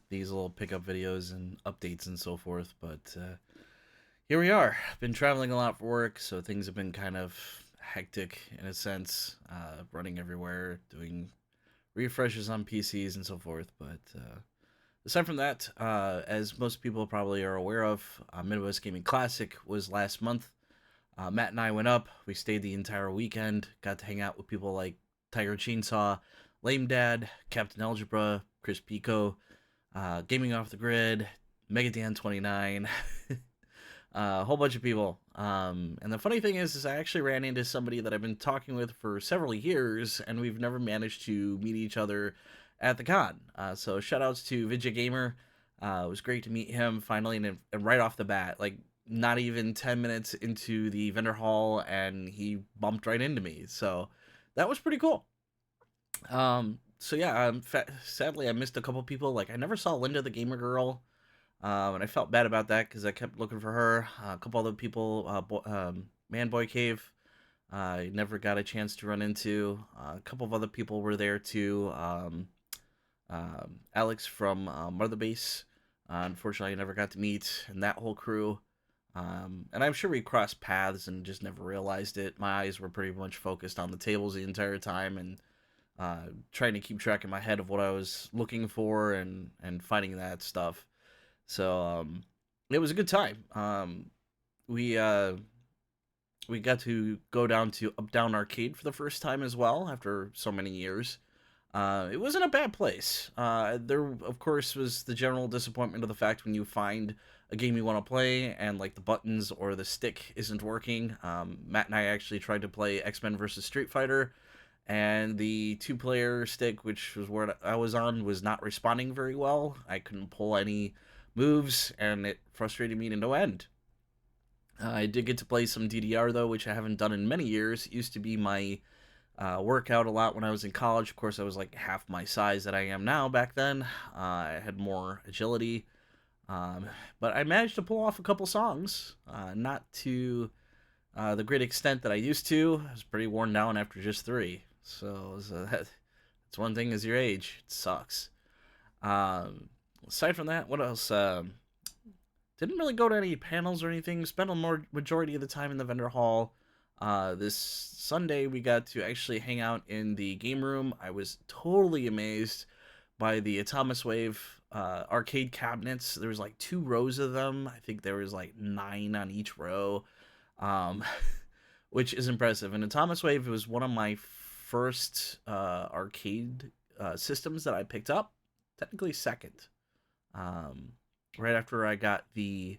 these little pickup videos and updates and so forth. But here we are. Been traveling a lot for work, so things have been kind of hectic in a sense, running everywhere, doing refreshes on PCs and so forth. But aside from that, as most people probably are aware of, Midwest Gaming Classic was last month. Matt and I went up. We stayed the entire weekend. Got to hang out with people like Tiger Chainsaw, Lame Dad, Captain Algebra, Chris Pico, Gaming Off the Grid, Megadan 29, a whole bunch of people. And the funny thing is I actually ran into somebody that I've been talking with for several years, and we've never managed to meet each other at the con. So shout outs to Vidya Gamer. It was great to meet him finally, and right off the bat, like not even 10 minutes into the vendor hall, and he bumped right into me. So that was pretty cool. So yeah, sadly I missed a couple people. Like I never saw Linda the Gamer Girl, and I felt bad about that because I kept looking for her. A couple other people, Man Boy Cave, I never got a chance to run into. A couple of other people were there too. Alex from Mother Base, unfortunately, I never got to meet, and that whole crew. And I'm sure we crossed paths and just never realized it. My eyes were pretty much focused on the tables the entire time, and trying to keep track in my head of what I was looking for and finding that stuff. So it was a good time. We we got to go down to Up Down Arcade for the first time as well after so many years. It wasn't a bad place. There, of course, was the general disappointment of the fact when you find a game you want to play and like the buttons or the stick isn't working. Matt and I actually tried to play X Men versus Street Fighter, and the two-player stick, which was where I was on, was not responding very well. I couldn't pull any moves, and it frustrated me to no end. I did get to play some DDR though, which I haven't done in many years. It used to be my workout a lot when I was in college. Of course, I was like half my size that I am now back then. I had more agility, um, but I managed to pull off a couple songs, not to the great extent that I used to. I was pretty worn down after just three. So, that's one thing as your age. It sucks. Um, Aside from that, what else? Didn't really go to any panels or anything. Spent a more majority of the time in the vendor hall. This Sunday we got to actually hang out in the game room. I was totally amazed by the Atomus Wave arcade cabinets. There was like two rows of them. I think there was like nine on each row, um, which is impressive. And Atomus Wave was one of my first arcade systems that I picked up. Technically second. Um, right after I got the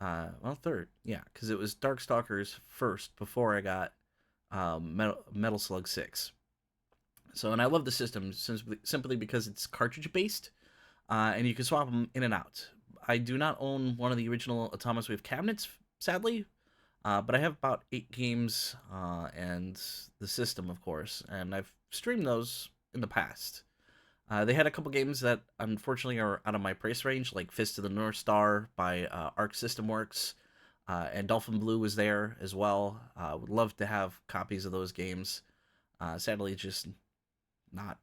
well, third, yeah, because it was Darkstalkers first before I got Metal Slug 6. So, and I love the system simply because it's cartridge based, and you can swap them in and out. I do not own one of the original Atomus Wave cabinets, sadly, but I have about 8 games and the system, of course, and I've streamed those in the past. They had a couple games that unfortunately are out of my price range, like Fist of the North Star by Arc System Works, and Dolphin Blue was there as well. Would love to have copies of those games. Sadly, just not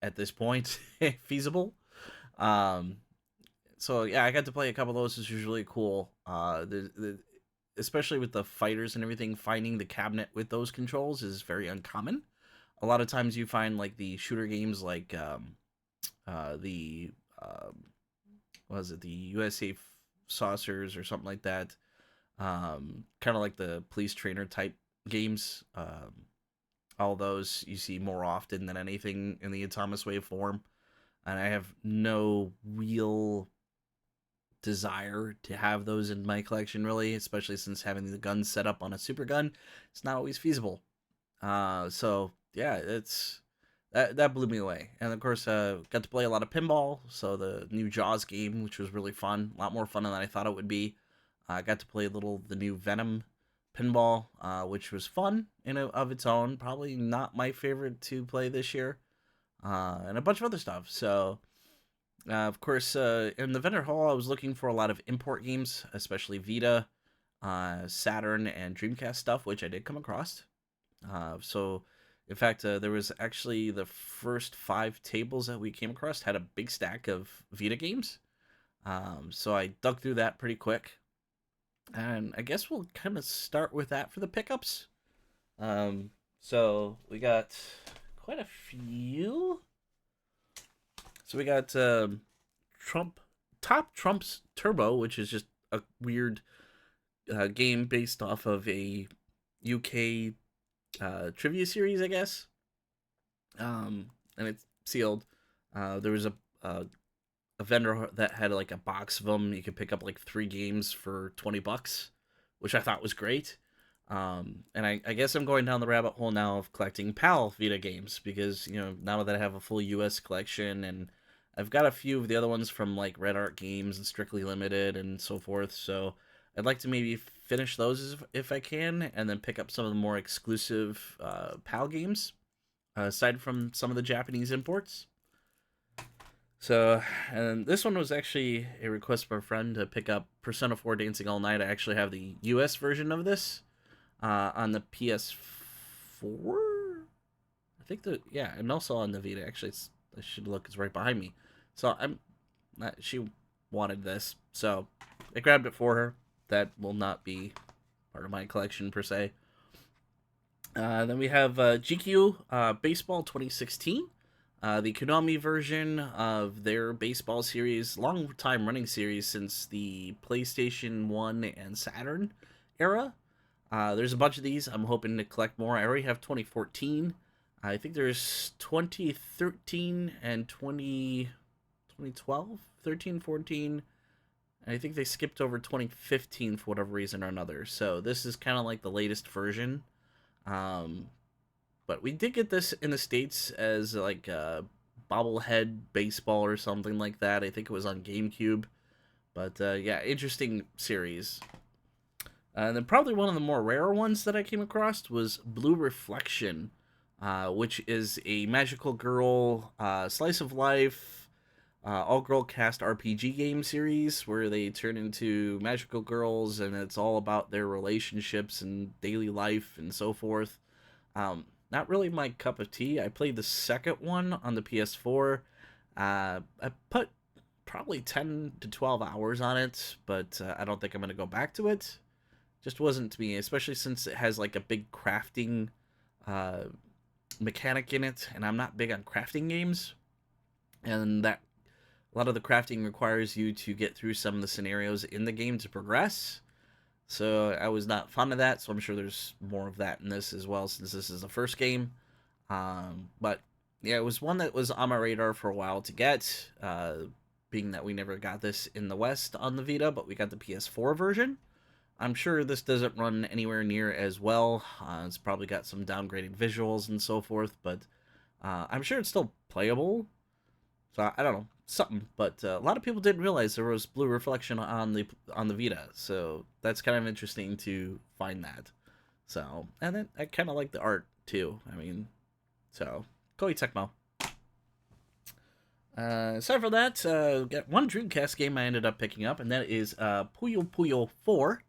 at this point feasible. Um, so yeah, I got to play a couple of those, which was really cool. Especially with the fighters and everything, finding the cabinet with those controls is very uncommon. A lot of times you find like the shooter games like the what was it, the USA Saucers or something like that. Kind of like the police trainer type games. All those you see more often than anything in the Atomus Wave form, and I have no real desire to have those in my collection really, especially since having the gun set up on a super gun, it's not always feasible. So yeah, it's that blew me away. And of course, got to play a lot of pinball. So the new Jaws game, which was really fun, a lot more fun than I thought it would be. I got to play a little the new Venom pinball, which was fun in of its own. Probably not my favorite to play this year, and a bunch of other stuff. So. Of course, in the vendor hall, I was looking for a lot of import games, especially Vita, Saturn, and Dreamcast stuff, which I did come across. So In fact, there was actually the first 5 tables that we came across had a big stack of Vita games. So I dug through that pretty quick. And I guess we'll kind of start with that for the pickups. So we got quite a few. So we got Top Trumps Turbo, which is just a weird game based off of a UK trivia series, I guess. And it's sealed. There was a vendor that had like a box of them. You could pick up like 3 games for $20, which I thought was great. And I guess I'm going down the rabbit hole now of collecting PAL Vita games because, now that I have a full US collection, and I've got a few of the other ones from like Red Art Games and Strictly Limited and so forth. So I'd like to maybe finish those if I can, and then pick up some of the more exclusive PAL games, aside from some of the Japanese imports. So, and this one was actually a request from a friend to pick up Persona 4 Dancing All Night. I actually have the US version of this on the PS4. I think yeah, and also on the Vita. Actually, I should look. It's right behind me. So she wanted this, so I grabbed it for her. That will not be part of my collection per se. Then we have GQ Baseball 2016. The Konami version of their baseball series, long time running series since the PlayStation 1 and Saturn era. There's a bunch of these. I'm hoping to collect more. I already have 2014. I think there's 2013 and 2012, 13, 14. And I think they skipped over 2015 for whatever reason or another. So this is kind of like the latest version. But we did get this in the States as like a bobblehead baseball or something like that. I think it was on GameCube. But yeah, interesting series. And then probably one of the more rare ones that I came across was Blue Reflection, which is a magical girl slice of life, all-girl cast RPG game series where they turn into magical girls, and it's all about their relationships and daily life and so forth. Not really my cup of tea. I played the second one on the PS4. I put probably 10 to 12 hours on it, but I don't think I'm going to go back to it. Just wasn't to me, especially since it has like a big crafting mechanic in it, and I'm not big on crafting games. And that a lot of the crafting requires you to get through some of the scenarios in the game to progress. So I was not fond of that, so I'm sure there's more of that in this as well, since this is the first game. But yeah, it was one that was on my radar for a while to get, being that we never got this in the West on the Vita, but we got the PS4 version. I'm sure this doesn't run anywhere near as well. It's probably got some downgraded visuals and so forth, but I'm sure it's still playable. So I don't know, something. But a lot of people didn't realize there was Blue Reflection on the Vita, so that's kind of interesting to find that. So, and then I kind of like the art too. I mean, so Koei Tecmo. Aside from that, got one Dreamcast game I ended up picking up, and that is Puyo Puyo 4.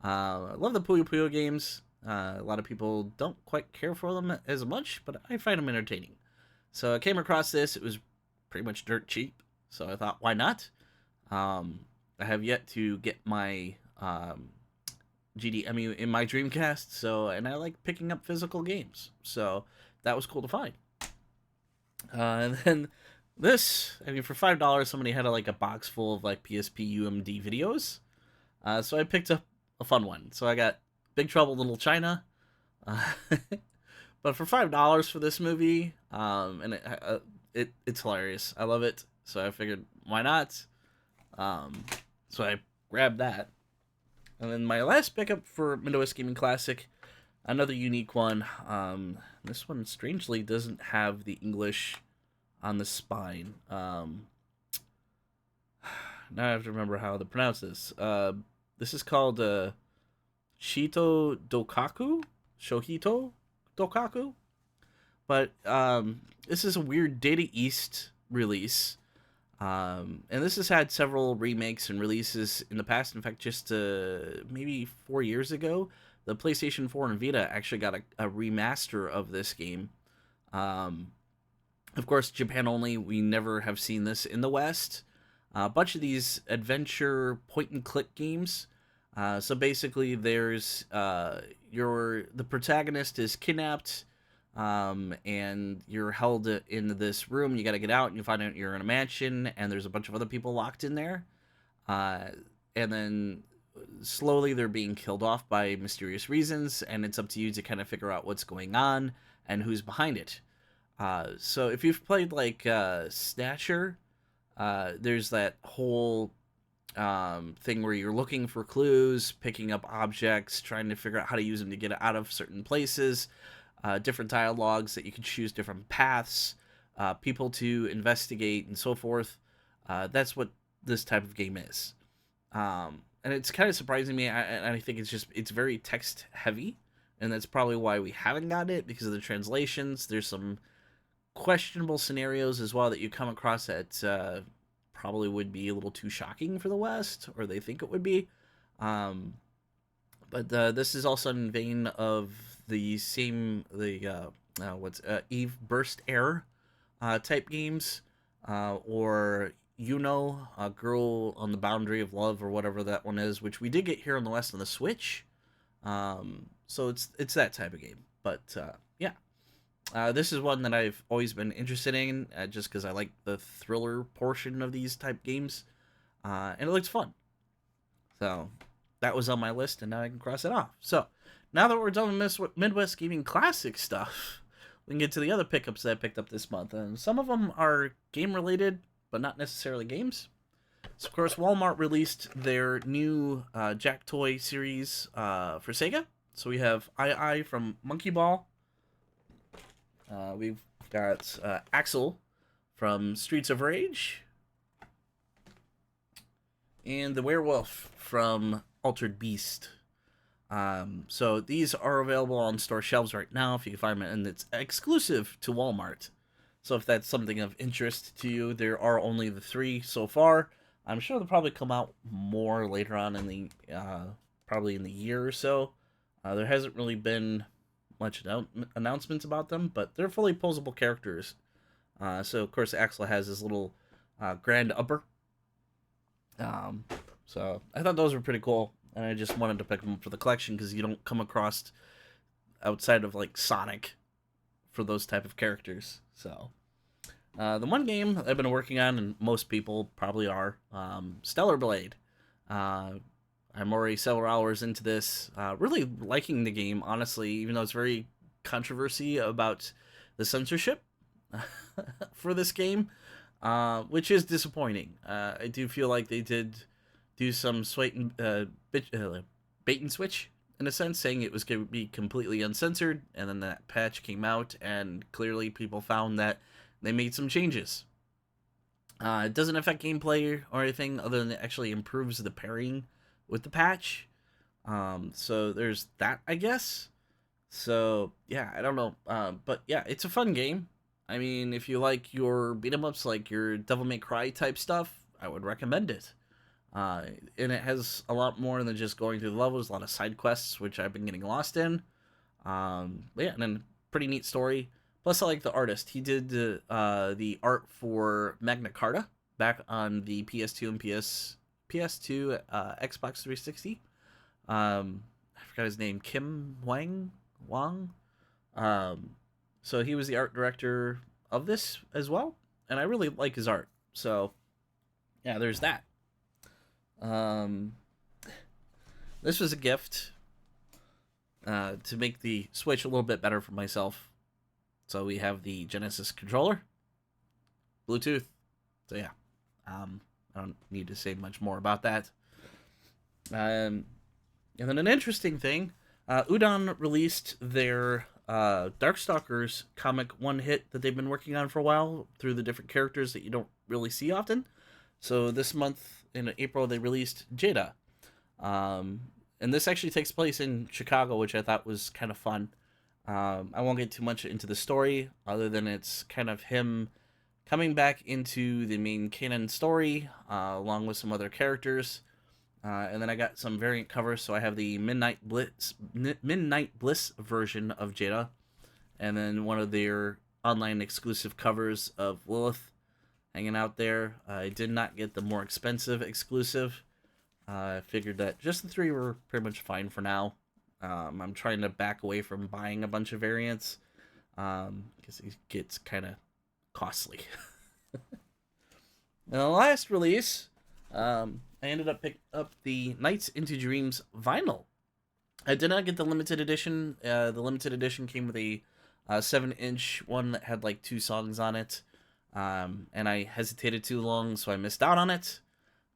I love the Puyo Puyo games. A lot of people don't quite care for them as much, but I find them entertaining. So I came across this. It was pretty much dirt cheap, so I thought, why not? I have yet to get my GDEMU in my Dreamcast, and I like picking up physical games, so that was cool to find. And then this, I mean, for $5, somebody had a box full of like PSP UMD videos, so I picked up a fun one. So I got Big Trouble Little China, but for $5 for this movie, and it's hilarious. I love it, so I figured why not. So I grabbed that, and then my last pickup for Midwest Gaming Classic, another unique one. This one strangely doesn't have the English on the spine. Now I have to remember how to pronounce this. This is called Shito Dokaku? Shohito Dokaku? But this is a weird Data East release. And this has had several remakes and releases in the past. In fact, just maybe 4 years ago, the PlayStation 4 and Vita actually got a remaster of this game. Um, of course, Japan only. We never have seen this in the West. A bunch of these adventure point and click games. So basically, there's the protagonist is kidnapped, and you're held in this room. You got to get out, and you find out you're in a mansion, and there's a bunch of other people locked in there. Uh, and then slowly they're being killed off by mysterious reasons, and it's up to you to kind of figure out what's going on and who's behind it. So if you've played like Snatcher, there's that whole thing where you're looking for clues, picking up objects, trying to figure out how to use them to get out of certain places, different dialogues that you can choose different paths, people to investigate, and so forth. That's what this type of game is. And it's kind of surprising me. I think it's very text heavy, and that's probably why we haven't got it, because of the translations. There's some questionable scenarios as well that you come across that probably would be a little too shocking for the West, or they think it would be. Um, but this is also in vein of Eve Burst Air type games, or a Girl on the Boundary of Love, or whatever that one is, which we did get here in the West on the Switch. So it's that type of game. But yeah, this is one that I've always been interested in, just because I like the thriller portion of these type games, and it looks fun. So that was on my list, and now I can cross it off. So now that we're done with Midwest Gaming Classic stuff, we can get to the other pickups that I picked up this month, and some of them are game related, but not necessarily games. So of course, Walmart released their new Jack Toy series for Sega. So we have I from Monkey Ball. We've got Axel from Streets of Rage, and the Werewolf from Altered Beast. So these are available on store shelves right now if you can find them, and it's exclusive to Walmart. So if that's something of interest to you, there are only the 3 so far. I'm sure they'll probably come out more later on in the probably in the year or so. There hasn't really been much announcements about them, but they're fully posable characters. So of course Axel has his little grand upper. So I thought those were pretty cool, and I just wanted to pick them up for the collection because you don't come across outside of like Sonic for those type of characters. So the one game I've been working on, and most people probably are, Stellar Blade. I'm already several hours into this, really liking the game, honestly, even though it's very controversy about the censorship for this game, which is disappointing. I do feel like they did do some bait and switch, in a sense, saying it was going to be completely uncensored, and then that patch came out, and clearly people found that they made some changes. It doesn't affect gameplay or anything, other than it actually improves the parrying with the patch. So there's that, I guess. So yeah, I don't know. But yeah, it's a fun game. I mean, if you like your beat 'em ups, like your Devil May Cry type stuff, I would recommend it. And it has a lot more than just going through the levels, a lot of side quests, which I've been getting lost in. But yeah, and then pretty neat story. Plus, I like the artist. He did the art for Magna Carta back on the PS2 and PS2, Xbox 360. I forgot his name, Kim Wang. So he was the art director of this as well, and I really like his art. So yeah, there's that. This was a gift to make the Switch a little bit better for myself. So we have the Genesis controller, Bluetooth. So yeah, I don't need to say much more about that. And then an interesting thing, Udon released their Darkstalkers comic one hit that they've been working on for a while through the different characters that you don't really see often. So this month in April they released Jada, and this actually takes place in Chicago, which I thought was kind of fun. I won't get too much into the story, other than it's kind of him coming back into the main canon story, along with some other characters. And then I got some variant covers. So I have the Midnight Bliss version of Jada, and then one of their online exclusive covers of Lilith hanging out there. I did not get the more expensive exclusive. I figured that just the three were pretty much fine for now. I'm trying to back away from buying a bunch of variants because it gets kind of costly. And the last release, I ended up picking up the Nights into Dreams vinyl. I did not get the limited edition. The limited edition came with a 7-inch one that had like 2 songs on it. And I hesitated too long, so I missed out on it.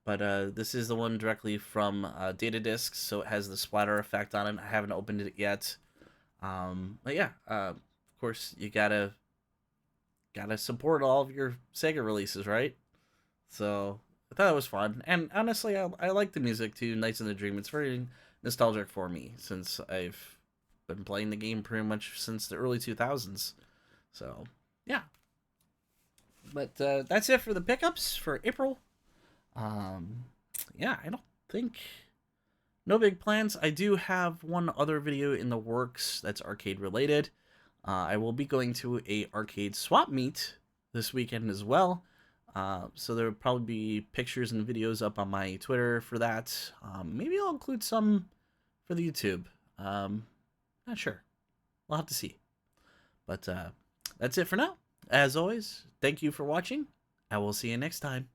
But this is the one directly from Data Discs, so it has the splatter effect on it. I haven't opened it yet. But yeah, of course, you gotta support all of your Sega releases, right? So I thought it was fun, and honestly, I like the music too. Nights in the Dream. It's very nostalgic for me since I've been playing the game pretty much since the early 2000s. So yeah, but that's it for the pickups for April. Um, yeah, I don't think no big plans. I do have one other video in the works that's arcade related. I will be going to a arcade swap meet this weekend as well. So there will probably be pictures and videos up on my Twitter for that. Maybe I'll include some for the YouTube. Not sure. We'll have to see. But that's it for now. As always, thank you for watching. I will see you next time.